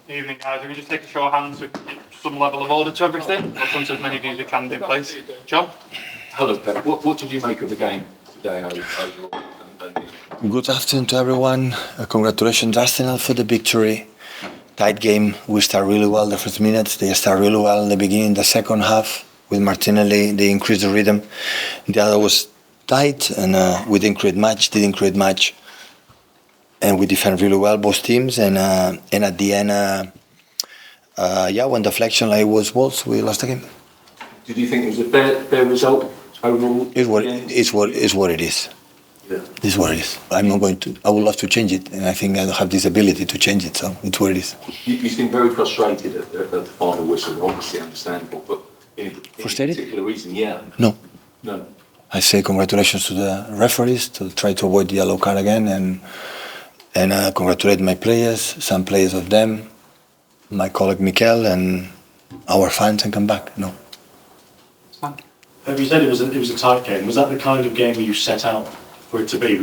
Evening, guys. If we just take a show of hands with some level of order to everything, we'll come to as many of you as we can do, please. John? Hello, Pep. What did you make of the game today overall? Good afternoon to everyone. Congratulations, Arsenal, for the victory. Tight game. We start really well the first minutes. They start really well in the beginning. The second half with Martinelli, they increased the rhythm. The other was tight, and we didn't create much. And we defend really well, both teams. And at the end, when deflection like was Wolves, we lost the game. Did you think it was a fair result overall? It's what it is. Yeah. It's what it is. I'm not going to. I would love to change it, and I think I don't have this ability to change it. So it's what it is. You seem very frustrated at the final whistle. Obviously understandable, but in Frustrated? particular reason, yeah. No. I say congratulations to the referees to try to avoid the yellow card again, and congratulate my players, some players of them, my colleague Mikel, and our fans, and come back. No. You said it was a tight game. Was that the kind of game you set out for it to be?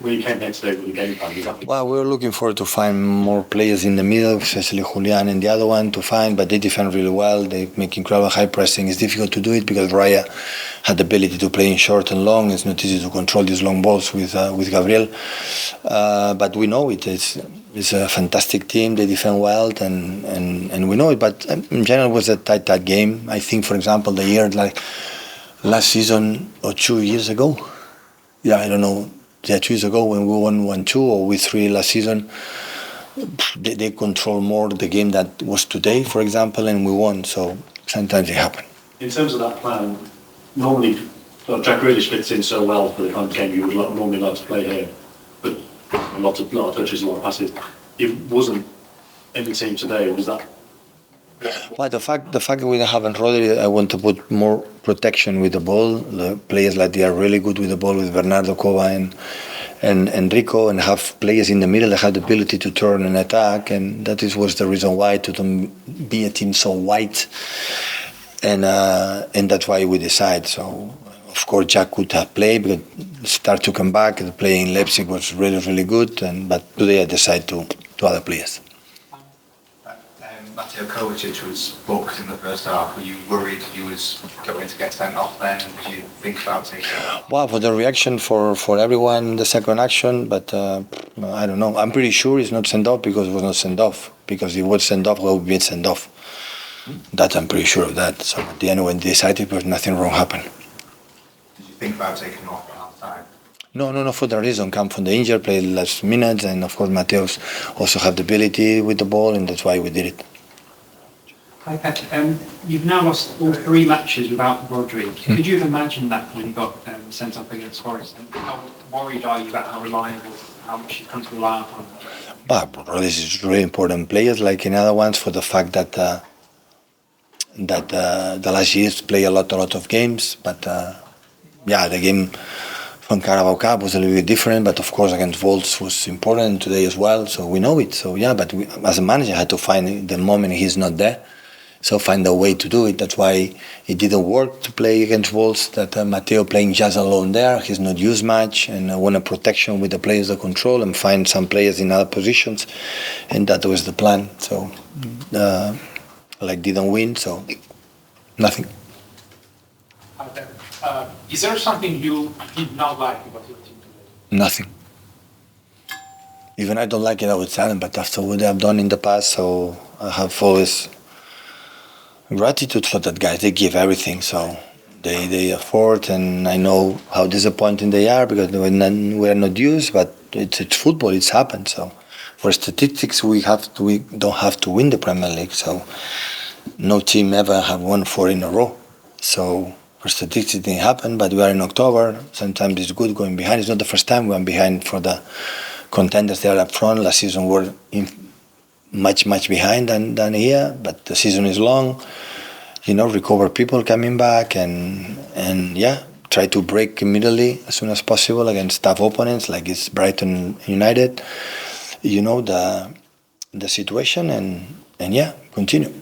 When you came here today with the game plan? Well, we were looking forward to find more players in the middle, especially Julian and the other one to find, but they defend really well. They make incredible high pressing. It's difficult to do it because Raya had the ability to play in short and long. It's not easy to control these long balls with Gabriel. But we know it. It's a fantastic team. They defend well, and we know it. But in general, it was a tight game. I think, for example, the year like last season or 2 years ago. Yeah, I don't know. Yeah, 2 years ago when we won 1-2 or we 3 last season, they control more the game that was today, for example, and we won. So sometimes it happens. In terms of that plan, normally Jack Grealish fits in so well for the kind of game you would normally like to play here, but a lot of touches, a lot of passes. It wasn't in the team today, was that? Well, the fact that we don't have Rodri, I want to put more protection with the ball. The players like they are really good with the ball with Bernardo Kova and Enrico, and have players in the middle that have the ability to turn and attack, and that was the reason why to don't be a team so wide, and that's why we decide. So of course Jack could have played, but start to come back. The play in Leipzig was really good, but today I decide to other players. Mateo Kovacic was booked in the first half. Were you worried he was going to get sent off then? Did you think about taking it off? Well, for the reaction for everyone in the second action, but I don't know. I'm pretty sure he's not sent off because it was not sent off. Because if it was sent off, it would be sent off. That I'm pretty sure of that. So at the end, when they decided, but nothing wrong happened. Did you think about taking him off at half time? No, for the reason. Come from the injury, played last minutes, and of course Mateo's also have the ability with the ball, and that's why we did it. Hi Pep, you've now lost all 3 matches without Rodri. Could you have imagined that when you got sent up against Forest? And how worried are you about how reliable, how much you've come to rely upon? But Rodri is really important players, like in other ones, for the fact that the last years play a lot of games. But the game from Carabao Cup was a little bit different. But of course against Wolves was important today as well. So we know it. So but we, as a manager, had to find the moment he's not there. So find a way to do it. That's why it didn't work to play against Wolves. That Mateo playing just alone there. He's not used much, and I want a protection with the players that control and find some players in other positions, and that was the plan. So, didn't win. So, nothing. Is there something you did not like about your team today? Nothing. Even I don't like it, I would tell them. But after what they have done in the past, so I have always gratitude for that guys. They give everything, so they afford, and I know how disappointing they are because we are not used, but it's football, it's happened. So for statistics we don't have to win the Premier League, so no team ever have won 4 in a row. So for statistics it didn't happen, but we are in October. Sometimes it's good going behind. It's not the first time we went behind for the contenders. They are up front. Last season we're much behind than here, but the season is long. Recover people coming back and try to break immediately as soon as possible against tough opponents like it's Brighton United. The situation and continue.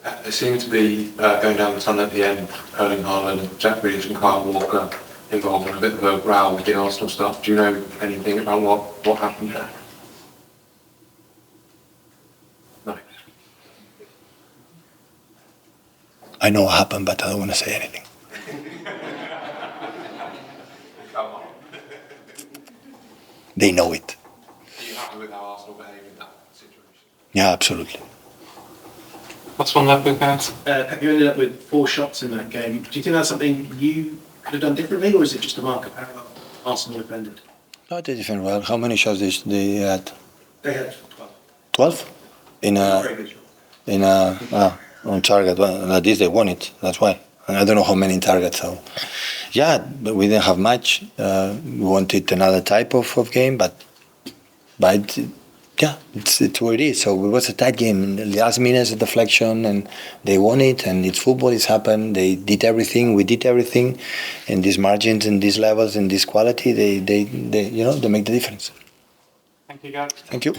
There seemed to be going down the tunnel at the end, Erling Haaland, Jack Grealish and Kyle Walker involved in a bit of a row with the Arsenal stuff. Do you know anything about what happened there? I know what happened, but I don't want to say anything. Come on. They know it. Are you happy with how Arsenal behave in that situation? Yeah, absolutely. Last one left with guys. Pep, you ended up with 4 shots in that game. Do you think that's something you could have done differently, or is it just a mark of how Arsenal defended? No, they defend well. How many shots they had? They had 12? In a very good shot. on target. Well, at least they won it. That's why. And I don't know how many in target. So, yeah, but we didn't have much. We wanted another type of game, but yeah, it's what it is. So it was a tight game. In the last minutes, a deflection, and they won it. And it's football. It's happened. They did everything. We did everything. And these margins and these levels and this quality, they make the difference. Thank you, guys. Thank you.